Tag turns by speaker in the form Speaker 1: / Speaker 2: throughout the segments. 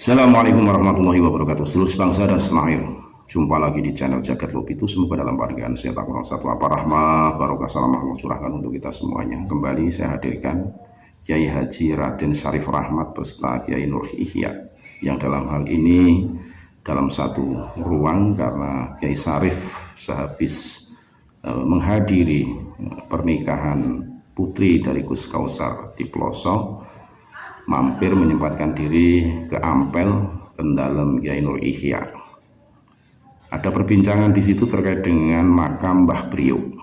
Speaker 1: Assalamualaikum warahmatullahi wabarakatuh. Seluruh bangsa dan setanah air, jumpa lagi di channel Jagat Lopitu. Semoga dalam bahagian saya tak kurang satu apa rahmah barokah salam Allah curahkan untuk kita semuanya. Kembali saya hadirkan Kiai Haji Raden Syarif Rahmat beserta Kiai Nur Ihya, yang dalam hal ini dalam satu ruang karena Kiai Syarif sehabis menghadiri pernikahan putri dari Gus Kausar di pelosok, mampir menyempatkan diri ke Ampel Kendalem Kiai Nur Ihya. Ada perbincangan di situ terkait dengan makam Mbah Priok.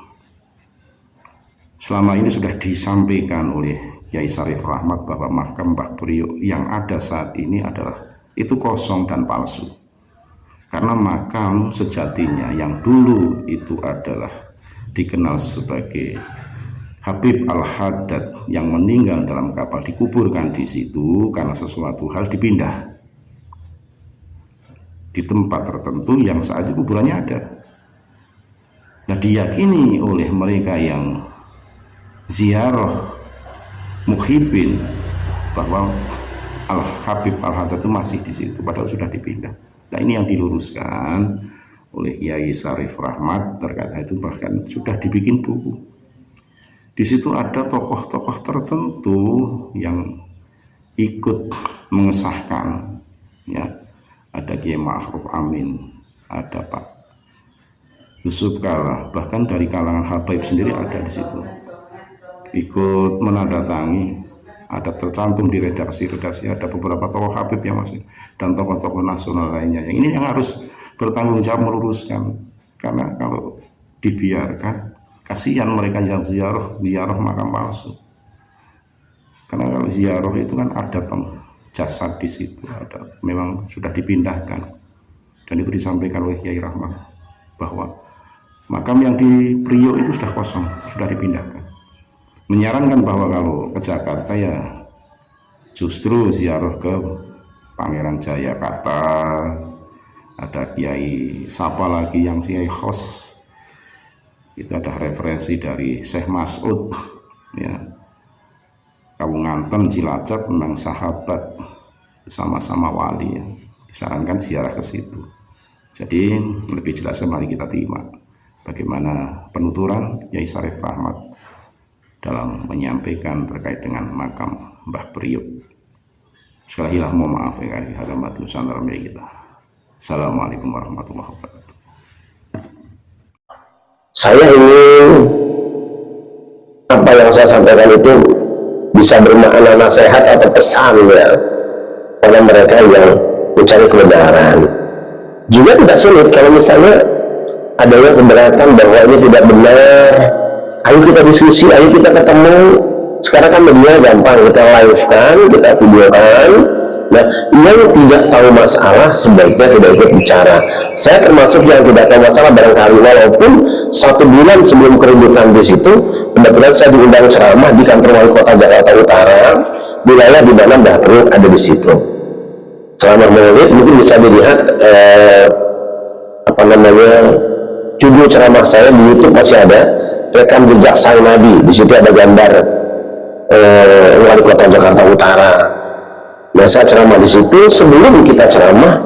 Speaker 1: Selama ini sudah disampaikan oleh Kiai Syarif Rahmat bahwa makam Mbah Priok yang ada saat ini adalah itu kosong dan palsu. Karena makam sejatinya yang dulu itu adalah dikenal sebagai Habib Al-Haddad yang meninggal dalam kapal dikuburkan di situ karena sesuatu hal dipindah di tempat tertentu yang saat itu kuburannya ada. Nah, diyakini oleh mereka yang ziarah muhibin bahwa Al-Habib Al-Haddad itu masih di situ padahal sudah dipindah. Nah, ini yang diluruskan oleh Kiai Syarif Rahmat terkait itu, bahkan sudah dibikin buku. Di situ ada tokoh-tokoh tertentu yang ikut mengesahkan, ya. Ada Kiai Ma'ruf Amin, ada Pak Yusuf Kala, bahkan dari kalangan habaib sendiri ada di situ. Ikut menandatangani, ada tercantum di redaksi-redaksi, ada beberapa tokoh habib yang masih dan tokoh-tokoh nasional lainnya. Yang ini yang harus bertanggung jawab meluruskan, karena kalau dibiarkan kasihan mereka yang ziarah makam palsu. Karena kalau ziarah itu kan ada jasad di situ, ada memang sudah dipindahkan. Dan itu disampaikan oleh Kiai Rahmat bahwa makam yang di Priok itu sudah kosong, sudah dipindahkan. Menyarankan bahwa kalau ke Jakarta ya justru ziarah ke Pangeran Jayakarta, ada Kiai siapa lagi yang Kiai Khos, itu ada referensi dari Syekh Mas'ud, ya, Kawunganten Cilacap, memang sahabat sama-sama wali, ya. Disarankan ziarah ke situ. Jadi lebih jelasnya mari kita terima bagaimana penuturan Kiai Syarif Rahmat dalam menyampaikan terkait dengan makam Mbah Priok. Sekali lagi mohon maaf ya kali halamat Nusantara kita. Assalamualaikum warahmatullahi wabarakatuh.
Speaker 2: Saya ingin apa yang saya sampaikan itu bisa bermakna nasihat atau pesan ya pada mereka yang mencari kebenaran. Juga tidak sulit kalau misalnya ada yang keberatan bahwa ini tidak benar, ayo kita diskusi, ayo kita ketemu. Sekarang kan media gampang, kita live kan, kita videokan. Nah, yang tidak tahu masalah sebaiknya tidak ikut bicara. Saya termasuk yang tidak tahu masalah barangkali, walaupun 1 bulan sebelum keributan di situ, kebetulan saya diundang ceramah di kantor wali kota Jakarta Utara, wilayah di mana Mbah Priok ada di situ. Ceramah Maulid, mungkin bisa dilihat judul ceramah saya di YouTube masih ada, rekam jejak sang Nabi. Di situ ada gambar wali kota Jakarta Utara. Nah, saya ceramah di situ. Sebelum kita ceramah,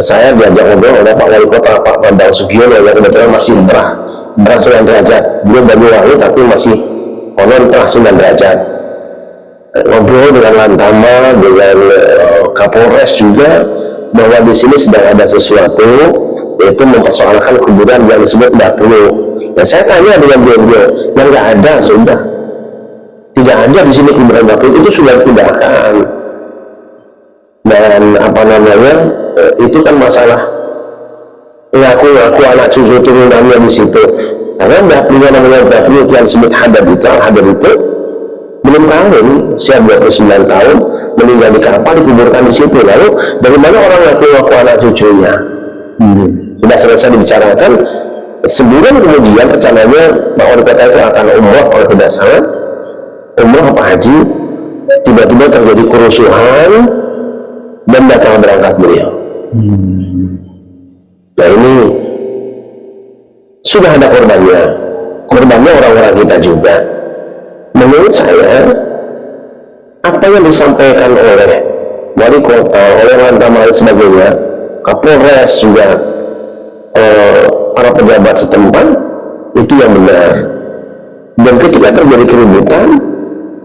Speaker 2: saya diajak ngobrol oleh Pak Wali Kota Pak Bambang Sugiono yang kebetulan masih terah 9 derajat. Beliau Banyuwangi tapi masih konon terah 9 derajat. Ngobrol dengan Lantama, dengan Kapolres juga, bahwa di sini sedang ada sesuatu, yaitu mempersoalkan kuburan yang disebut Mbah Priok. Nah, saya tanya dengan beliau, yang nggak ada sudah, tidak ada di sini kuburan Mbah Priok, itu sudah dipindahkan. Dan itu kan masalah ngaku anak cucu turunannya di situ. Karena Mbah Priok namanya Mbah Priok yang disebut Haddad itu, Al-Haddad itu belum kawin, usia 29 tahun, meninggal di kapal, dikuburkan di situ. Lalu dari mana orang ngaku anak cucunya? Sudah selesai dibicarakan. Sebulan kemudian rencananya Pak Wali Kota itu akan umroh, kalau tidak salah umroh apa haji, tiba-tiba terjadi kerusuhan dan batal berangkat beliau. Nah, ini sudah ada korbannya orang-orang kita juga. Menurut saya apa yang disampaikan oleh wali kota, oleh Lantamal dan sebagainya, Kapolres juga, para pejabat setempat, itu yang benar. Dan ketika terjadi keributan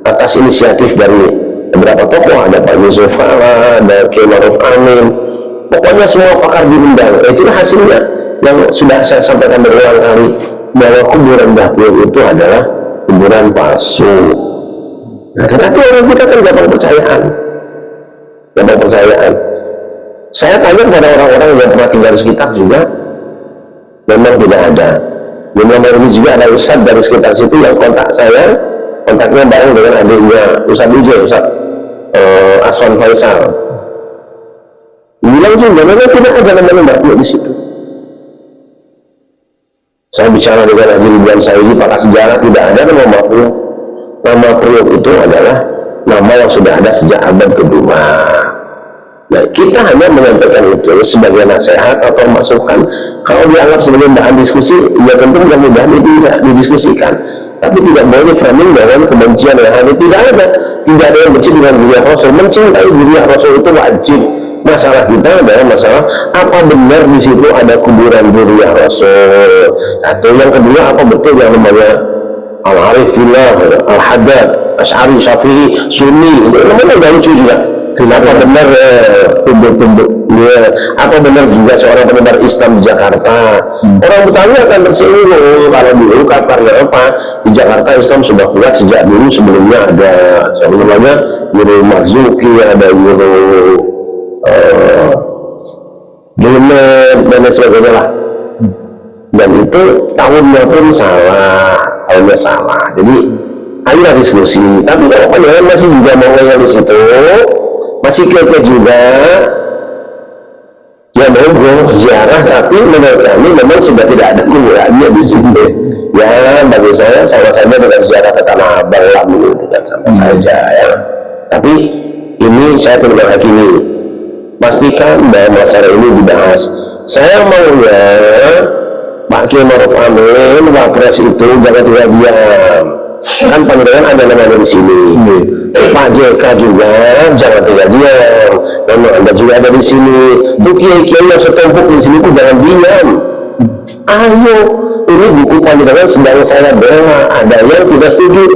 Speaker 2: atas inisiatif dari beberapa tokoh, ada Pak Yusuf Kala, ada Kiai Maruf Amin, pokoknya semua pakar diundang. Itulah hasilnya yang sudah saya sampaikan berulang kali, bahwa kuburan Bahlil itu adalah kuburan palsu. Nah, tetapi orang kita kan gampang percayaan. Saya tanya kepada orang-orang yang pernah tinggal di sekitar juga, memang tidak ada. Memang ini juga ada ustadz dari sekitar situ yang kontak saya, kontaknya bareng dengan adiknya Ustadz Ujai, Ustadz Aswan Faisal. Bilang juga memang tidak ada namanya Bahlil di situ. Saya bicara dengan Haji Ridwan Saidi, pakar sejarah, tidak ada nama Bahlil. Nama Priok itu adalah nama yang sudah ada sejak abad kedua. Nah, kita hanya menyampaikan itu sebagai nasihat atau masukan. Kalau dianggap sebagai bahan diskusi, ya tentu mudah-mudahan itu tidak didiskusikan. Tapi tidak boleh framing dengan kebencian yang ada. Tidak ada yang benci dengan Zuriat Rasul. Mencintai Zuriat Rasul itu wajib. Masalah kita adalah masalah apa benar di situ ada kuburan Zuriat Rasul. Atau yang kedua, apa betul yang namanya Al-Arifillah, Al-Haddad, Asy'ari, Syafi'i, Sunni, itu namanya nggak lucu juga. Apa benar tunduk-tunduk? Ya. Apa benar juga seorang penyebar Islam di Jakarta? Orang Betawi akan tersinggung kalau dulu karena apa? Di Jakarta Islam sudah kuat sejak dulu, sebelumnya ada namanya Yuru Marzuki, ada Yuru Dumet dan sebagainya lah. Dan itu tahunnya pun salah. Jadi ayolah diskusi. Tapi kalau panjangan masih juga mau ngomong di situ, masih keke juga, ya monggo ziarah, tapi menurut kami memang sudah tidak ada kuburannya di sini. Ya bagi saya sama saja dengan ziarah ke Tanah Abang lah, itu kan sama saja ya. Tapi ini saya tidak menghakimi. Pastikan bahwa masalah ini dibahas. Saya maunya Pak Kiai Maruf Amin, Wapres itu jangan tinggal diam. Kan pandangan ada namanya di sini. Pak JK juga jangan tinggal diam. Memang Anda juga ada di sini. Tuh kiai-kiai yang setumpuk di sini tuh jangan diam. Ayo, ini buku pandangan sedang saya bela. Ada yang tidak setuju,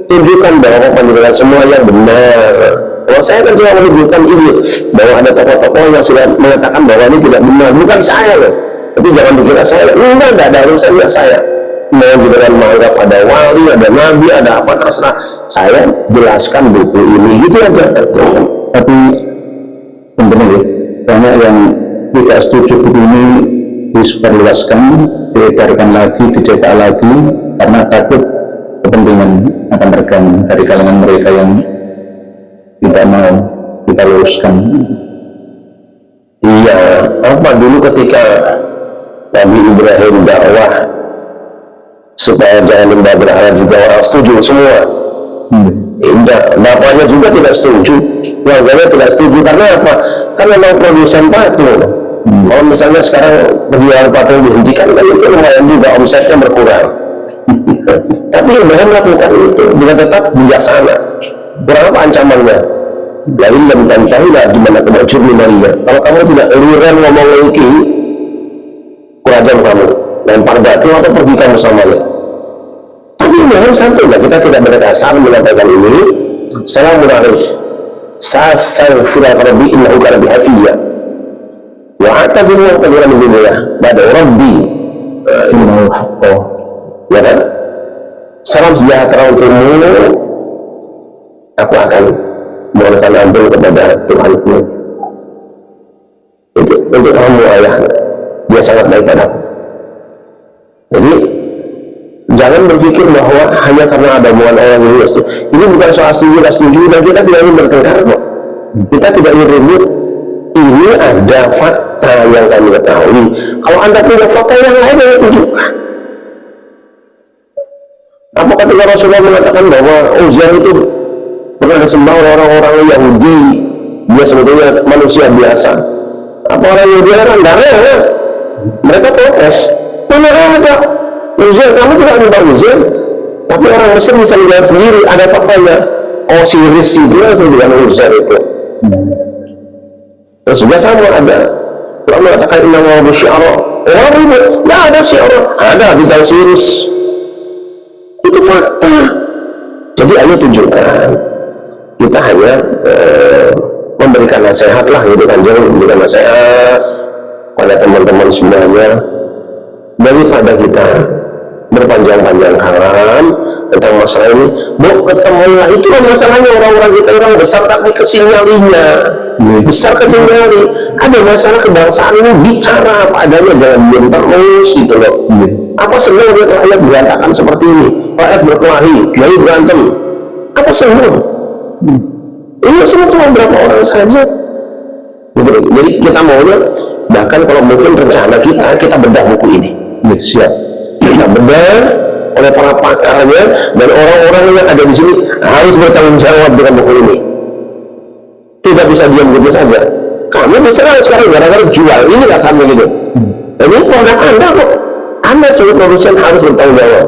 Speaker 2: tunjukkan bahwa pandangan semua yang benar. Kalau saya kan cuma menunjukkan ini, bahwa ada tokoh-tokoh yang sudah mengatakan bahwa ini tidak benar. Bukan saya loh. Tapi jangan dikira saya, enggak ada urusannya saya. Mau dengan menganggap ada wali, ada nabi, ada apa terserah. Saya jelaskan buku ini, gitu aja.
Speaker 3: Tapi teman-teman ya, banyak yang tidak setuju buku ini disebarluaskan, diedarkan lagi, dicetak lagi, karena takut kepentingan akan terganggu dari kalangan mereka yang tidak mau kita luruskan.
Speaker 2: Iya, apa dulu ketika Nabi Ibrahim dakwah supaya jangan menyembah berhala juga orang setuju semua. Enggak, bapaknya juga tidak setuju, keluarganya tidak setuju. Karena apa? Kan memang produsen patung. Kalau misalnya sekarang penjualan patung dihentikan, kan itu lumayan juga omsetnya berkurang. Tapi Ibrahim melakukan itu dengan tetap bijaksana. Berapa ancamannya? Lain dan tahulah gimana kemajuan Maria. Kalau kamu tidak liran ngomong lagi, kurajam kamu, lempar batu atau pergi kamu samanya. Tapi memang santai lah, kita tidak berkasar menyampaikan ini. Assalamualaikum. Sastaghfirullahaladzim innahu kana bi hafiya. Wa atazimu wa qadira min dunya ba'da rabbi innahu haqqo. Ya kan? Salam sejahtera untukmu. Aku akan mohonkan ampun kepada Tuhanku. Untuk kamu ayah, dia sangat baik padaku. Jadi jangan berpikir bahwa hanya karena ada omongan orang ini bukan soal setuju dan setuju, dan kita tidak ingin bertengkar kok. Kita tidak ingin ribut. Ini ada fakta yang kami ketahui. Kalau Anda punya fakta yang lain, yang tunjukkan. Apa ketika Rasulullah mengatakan bahwa Uzair itu pernah disembah orang-orang Yahudi, dia sebetulnya manusia biasa? Apa orang Yahudi orang darah? Mereka protes. Mana ada Uzair, kamu tidak menyembah Uzair, tapi orang Mesir bisa melihat sendiri, ada faktanya. Osiris itu dengan Uzair itu. Terus juga sama ada orang mengatakan inna wa syi'ara, orang ribut, nggak ada syi'ara, ada bintang Sirius, itu fakta. Jadi ayo tunjukkan, kita hanya memberikan nasihat lah gitu kan, jangan memberikan nasihat pada teman-teman semuanya, daripada kita berpanjang-panjang kalam tentang masalah ini. Mau ketemulah, itu kan masalahnya orang-orang kita orang besar tapi kecil nyalinya, besar kecil nyali. Ada masalah kebangsaan ini bicara apa adanya, jangan diam terus gitu loh. Apa senang lihat rakyat berantakan seperti ini, rakyat berkelahi, kiai berantem, apa senang? Ini semua cuma berapa orang saja gitu. Jadi kita maunya, bahkan kalau mungkin rencana kita bedah buku ini. Siap, kita bedah oleh para pakarnya, dan orang-orang yang ada di sini harus bertanggung jawab dengan buku ini. Tidak bisa diam gitu saja. Kami misalnya sekarang gara-gara jual ini nggak sama gitu. Ini produk Anda kok. Anda sebagai produsen harus bertanggung jawab.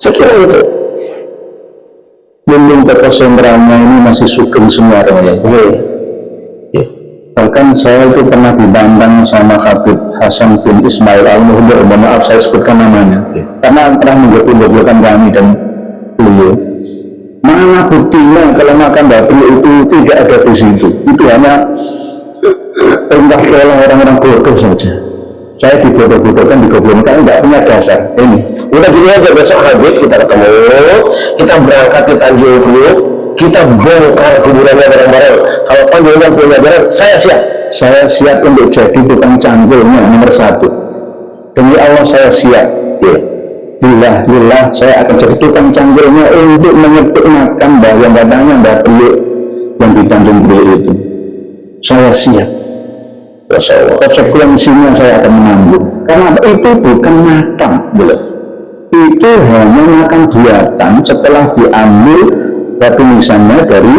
Speaker 2: Saya kira itu.
Speaker 3: Belum Pekosen Rama ini masih sugeng semua orang ya. Bahkan saya itu pernah dibantang sama Habib Hasan bin Ismail Al-Muhdir, mohon maaf saya sebutkan namanya, karena pernah menggoblokan kami dan beliau. Mana buktinya kalau makan dapur itu tidak ada di situ? Itu hanya perintah oleh orang-orang bodoh saja. Saya dibodoh-bodohkan, digoblokkan, tidak punya dasar. Ini
Speaker 2: Udah gini aja, besok Habib kita ketemu, kita berangkat ke Tanjung, kita bongkar kuburannya bareng-bareng. Kalau panjenengan punya jalan, saya siap.
Speaker 3: saya siap untuk jadi tukang cangkulnya nomor 1. Demi Allah saya siap. Lillah saya akan jadi tukang cangkulnya untuk menyempurnakan yang katanya Mbak Priuk yang di Tanjung Priuk itu. Saya siap. Konsekuensinya saya akan menanggung. Karena itu bukan makan, itu hanya makan buatan setelah diambil batu nisannya dari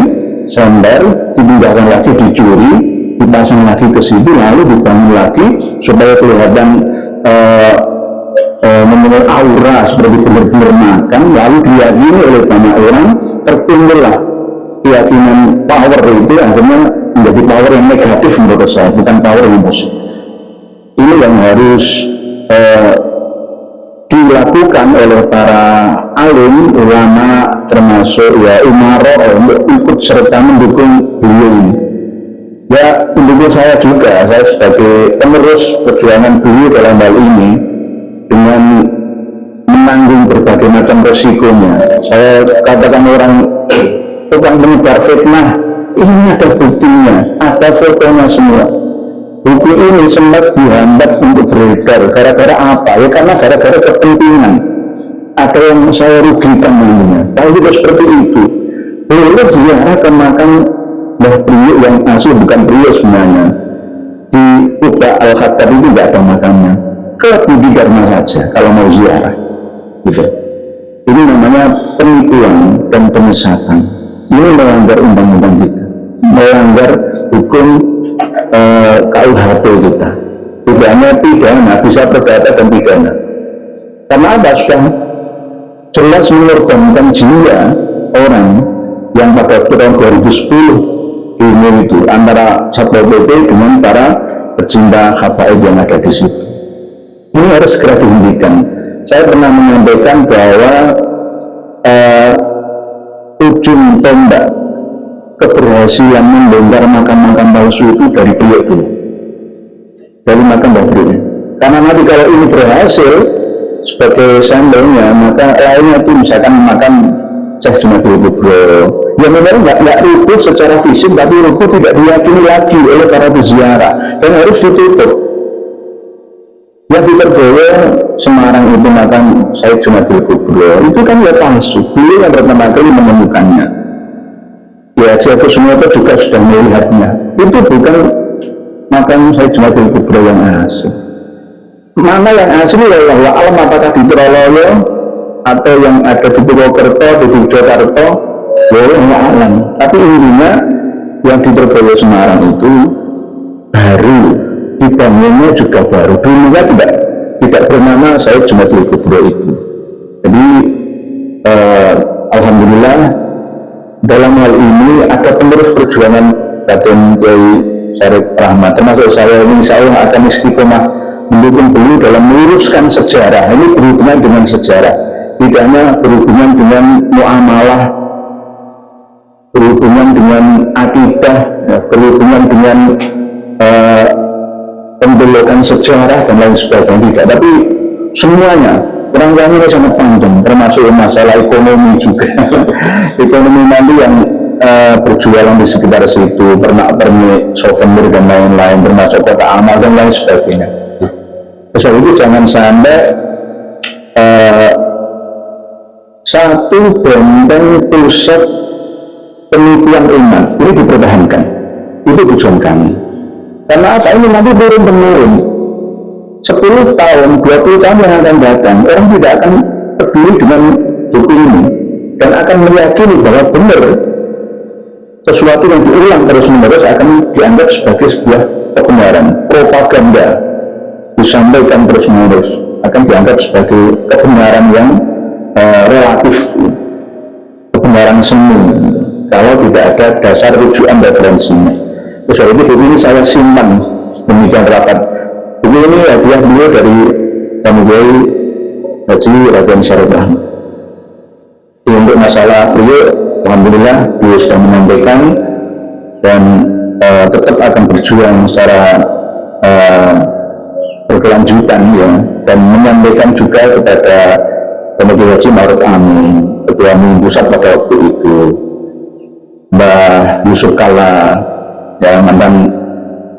Speaker 3: sandar, dipindahkan lagi, dicuri, dipasang lagi ke situ, lalu dibangun lagi supaya kelihatan mempunyai aura seperti benar-benar makan, lalu diyakini oleh banyak orang, tertimbullah keyakinan power itu akhirnya menjadi power yang negatif menurut saya, bukan power yang positif. Ini yang harus dilakukan oleh para alim, ulama, termasuk ya umaro untuk ikut serta mendukung beliau ini. Ya, mendukung saya juga, saya sebagai penerus perjuangan beliau dalam hal ini dengan menanggung berbagai macam resikonya. Saya katakan orang tukang menyebar fitnah, ini ada buktinya, ada fotonya semua. Buku ini sempat dihambat untuk beredar gara-gara apa? Ya karena gara-gara kepentingan. Ada yang saya rugikan namanya. Kalau juga seperti itu, boleh ziarah ke makam Mbah Priuk yang asli, bukan Priuk sebenarnya. Di Kuba Al-Khattab itu tidak ada makamnya. Ke Budi Dharma saja kalau mau ziarah. Gitu. Ini namanya penipuan dan penyesatan. Ini melanggar undang-undang kita, melanggar hukum KUHP kita. Tidak hanya pidana, bisa perdata dan pidana. Karena ada sudah jelas mengorbankan jiwa orang yang pada tahun 2010 ini itu antara Satpol PP dengan para pecinta habaib yang ada di situ. Ini harus segera dihentikan. Saya pernah menyampaikan bahwa ujung tombak keberhasilan membongkar makam-makam palsu itu dari Priuk dulu, dari makam Mbah Priuk. Karena nanti kalau ini berhasil sebagai sampelnya, maka lainnya itu misalkan makam Syekh Jumadil Kubro yang memang nggak rubuh secara fisik, tapi rubuh tidak diyakini lagi oleh para peziarah dan harus ditutup. Yang di Terboyo Semarang itu makam Syekh Jumadil Kubro itu kan ya palsu, beliau yang pertama kali menemukannya. Ya, Jatuh Sumoto juga sudah melihatnya. Itu bukan makam Syekh Jumadil Kubro yang asli. Mana yang asli ya Allah alam, apakah di Troloyo atau yang ada di Purwokerto, di Yogyakarta, boleh alam. Tapi intinya yang di Terboyo Semarang itu baru, dibangunnya juga baru. Dulunya tidak bernama Syekh Jumadil Kubro itu. Jadi alhamdulillah dalam hal ini ada penerus perjuangan Raden Kiai Syarif Rahmat, termasuk saya ini insya Allah akan istiqomah mendukung beliau dalam meluruskan sejarah. Ini berhubungan dengan sejarah, tidak hanya berhubungan dengan muamalah, berhubungan dengan akidah, ya, berhubungan dengan pembelokan sejarah dan lain sebagainya, tidak, tapi semuanya. Kerangkanya ini sangat panjang, termasuk masalah ekonomi juga. Ekonomi nanti yang berjualan di sekitar situ, pernak-pernik, souvenir dan lain-lain, termasuk kota amal dan lain sebagainya. Soal itu jangan sampai satu benteng pusat penipuan umat ini dipertahankan. Itu tujuan kami. Karena apa? Ini nanti turun-temurun. 10 tahun, 20 tahun yang akan datang, orang tidak akan peduli dengan buku ini dan akan meyakini bahwa benar sesuatu yang diulang terus-menerus akan dianggap sebagai sebuah kebenaran. Propaganda disampaikan terus-menerus akan dianggap sebagai kebenaran yang relatif, kebenaran semu, kalau tidak ada dasar rujukan referensinya. Terus itu ini saya simpan demikian rapat. Ini hadiah beliau dari Kami Kiai Haji Raden Syarif Rahmat. Untuk masalah beliau, alhamdulillah beliau sudah menyampaikan dan tetap akan berjuang secara berkelanjutan, ya, dan menyampaikan juga kepada Komite Haji Ma'ruf Amin, Ketua MUI Pusat pada waktu itu, Mbah Yusuf Kalla, yang mantan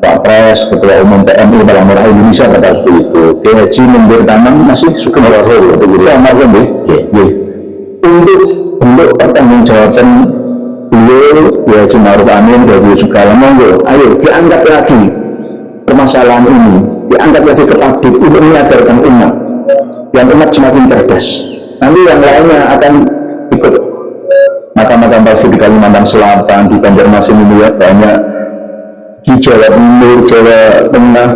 Speaker 3: Pak Pres, Ketua Umum PMI Palang Merah Indonesia pada waktu itu, Kiai Haji Mundir Tamam masih Sugeng Roho, untuk bentuk pertanggungjawaban beliau, Kiai Haji Ma'ruf Amin dari Yusuf Kalla, monggo, ayo diangkat lagi permasalahan ini, diangkat lagi ke publik untuk menyadarkan umat, yang umat semakin cerdas. Nanti yang lainnya akan ikut. Makam-makam palsu di Kalimantan Selatan, di Banjarmasin ini ya banyak, di Jawa Timur, Jawa Tengah,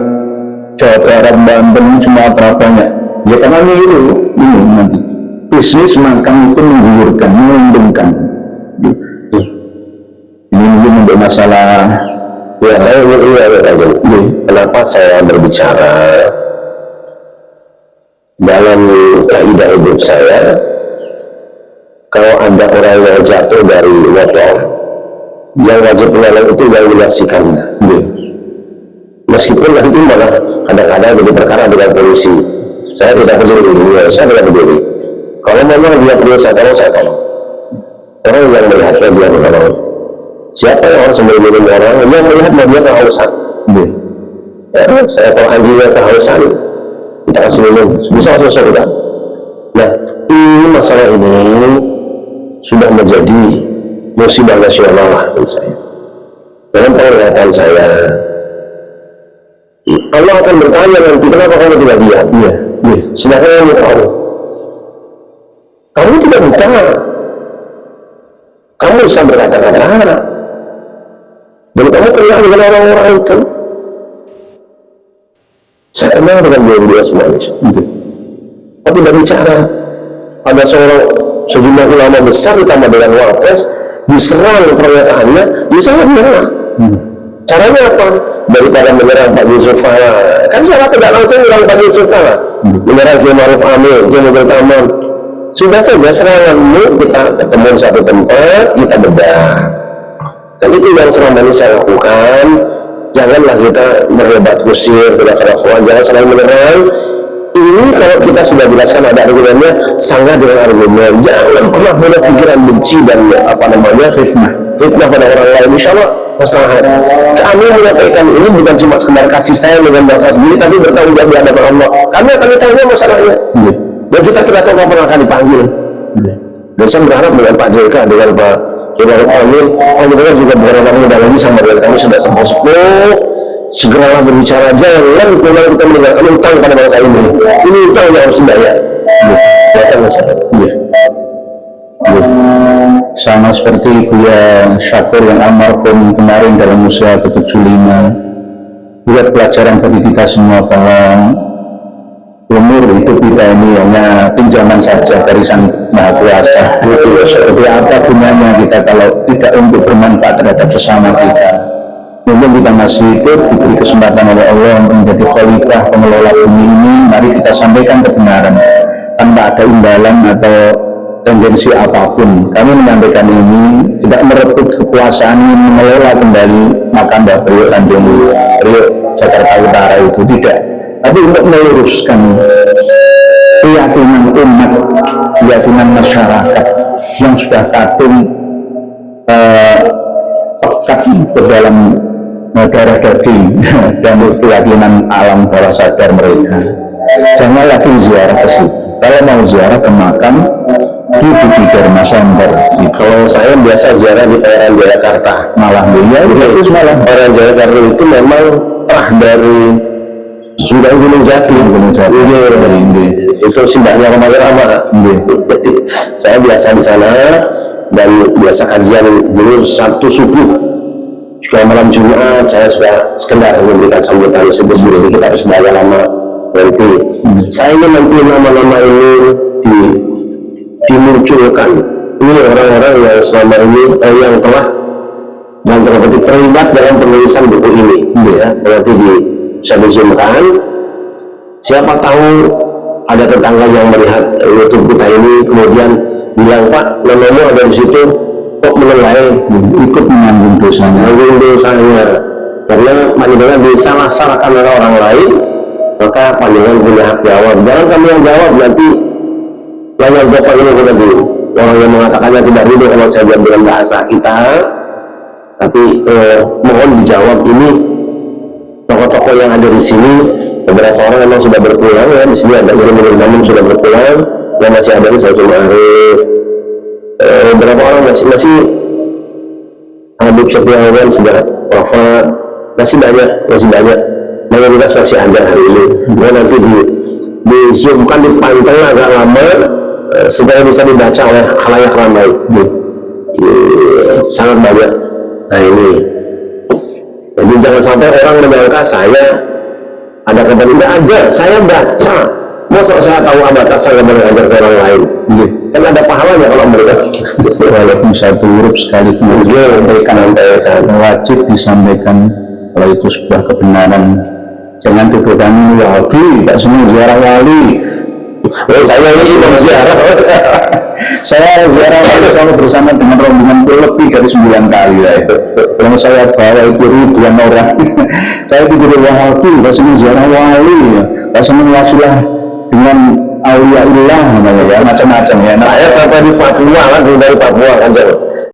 Speaker 3: Jawa Barat, Banten, Sumatera banyak. Ya karena ini nanti bisnis makam itu menggiurkan, menguntungkan. Ini mungkin untuk masalah.
Speaker 2: Ya, saya kenapa saya berbicara dalam kaidah hidup saya, kalau ada orang yang jatuh dari motor, yang wajib menolong itu yang menyaksikannya. Meskipun nanti malah kadang-kadang jadi perkara dengan polisi, saya tidak peduli, saya tidak peduli. Kalau memang dia perlu saya tolong. Orang yang melihatnya dia menolong. Siapa yang harus melindungi orang yang melihat dia kehausan? Ya, saya kalau anjingnya kehausan, kita kasih minum, bisa langsung surga. Nah, ini masalah ini sudah menjadi musibah nasional lah menurut saya. Dalam penglihatan saya, Allah akan bertanya nanti, kenapa kamu tidak diam? Sedangkan kamu tahu, kamu tidak buta, kamu bisa berkata-kata, dan kamu kenal dengan orang-orang itu. Saya kenal dengan dia semuanya. Tapi dari cara ada sejumlah ulama besar ditambah dengan Wapres diserang pernyataannya, dia sangat menyerang. Caranya apa? Daripada menyerang Pak Yusuf Kalla, kan salah tidak langsung menyerang Pak Yusuf Kalla, menyerang Kiai Ma'ruf Amin, Kiai Mundir Tamam. Sudah saja seranganmu, kita ketemu di satu tempat, kita bedah. Dan itu yang selama ini saya lakukan. Janganlah kita berdebat kusir, tidak kerakuan, jangan selalu menyerang. Ini kalau kita sudah jelaskan ada argumennya, sangat dengan argumen. Jangan pernah punya pikiran benci dan fitnah pada orang lain. Insya Allah masalah. Kami menyampaikan ini bukan cuma sekedar kasih sayang dengan bangsa sendiri, tapi bertanggung jawab di hadapan Allah. Kami akan ditanya masalahnya. Dan kita tidak tahu kapan akan dipanggil. Dan saya berharap dengan Pak JK, dengan Pak Ma'ruf Amin, Allah juga beberapa muda lagi sama dengan kami sudah sepuh-sepuh. Segeralah berbicara, jangan pulang kita meninggalkan utang pada bangsa ini. Ini utang yang harus dibayar.
Speaker 3: Sama seperti Buya Syakur yang almarhum kemarin dalam usia ke-75, buat pelajaran bagi kita semua bahwa umur hidup kita ini hanya pinjaman saja dari Sang Maha Kuasa. Seperti apa gunanya kita kalau tidak untuk bermanfaat terhadap sesama kita, mumpung kita masih hidup, diberi kesempatan oleh Allah untuk menjadi khalifah pengelola bumi ini, mari kita sampaikan kebenaran tanpa ada imbalan atau tendensi apapun. Kami menyampaikan ini tidak merebut kekuasaan ingin mengelola kembali makam Mbah Priok Tanjung Priok Jakarta Utara itu, tidak, tapi untuk meluruskan keyakinan umat, keyakinan masyarakat yang sudah kadung pekat ke dalam darah daging dan keyakinan alam bawah sadar mereka. Jangan lagi ziarah ke situ. Kalau mau ziarah ke makam di Budi Dharma Sonder.
Speaker 2: Kalau saya biasa ziarah di Pangeran Jayakarta.
Speaker 3: Malah ya, itu malah
Speaker 2: Pangeran Jayakarta itu memang terah dari sudah Gunung Jati. Itu simbahnya Roma Irama. Jadi saya biasa di sana dan biasa kajian dulu Sabtu subuh. Juga malam Jumat saya sudah sekedar memberikan sambutan sedikit, kita harus sudah lama nanti. Saya ingin nanti nama-nama ini dimunculkan. Ini orang-orang yang selama ini yang telah dan terlibat dalam penulisan buku ini, ya. Nanti bisa dizoomkan. Siapa tahu ada tetangga yang melihat YouTube kita ini kemudian bilang, Pak, namanya ada di situ, kok menilai
Speaker 3: ikut menanggung dosanya.
Speaker 2: Karena panjenengan disalah-salahkan oleh orang lain, maka panjenengan punya hak jawab. Jangan kami yang jawab, nanti yang jawab ini nanti orang yang mengatakannya tidak ridho kalau saya jawab dengan bahasa kita, tapi mohon dijawab. Ini tokoh-tokoh yang ada di sini, beberapa orang memang sudah berpulang, ya. Di sini ada yang sudah berpulang, yang masih ada di saya cuma beberapa orang masih Habib Syafi'awan sudah wafat, masih banyak mayoritas masih ada hari ini. Nanti di zoomkan, dipanteng agak lama supaya bisa dibaca oleh khalayak ramai. Sangat banyak. Nah ini, jadi jangan sampai orang menyangka saya ada kabar, tidak ada, saya baca. Masa saya tahu abatas saya mengajar ke orang lain? Kan ada pahalanya kalau mereka.
Speaker 3: Walaupun satu huruf sekali kemudian wajib disampaikan kalau itu sebuah kebenaran. Jangan tuduhan Wahabi, tak semua ziarah wali.
Speaker 2: Saya ini juga ziarah.
Speaker 3: Saya ziarah wali selalu bersama dengan rombongan lebih dari 9 kali lah itu. Kalau saya bawa itu ribuan orang. Saya tidur Wahabi, tak semua ziarah wali, tak semua wasilah dengan auliaullah, ya, macam-macam ya.
Speaker 2: Saya sampai di Papua kan, dari Papua kan,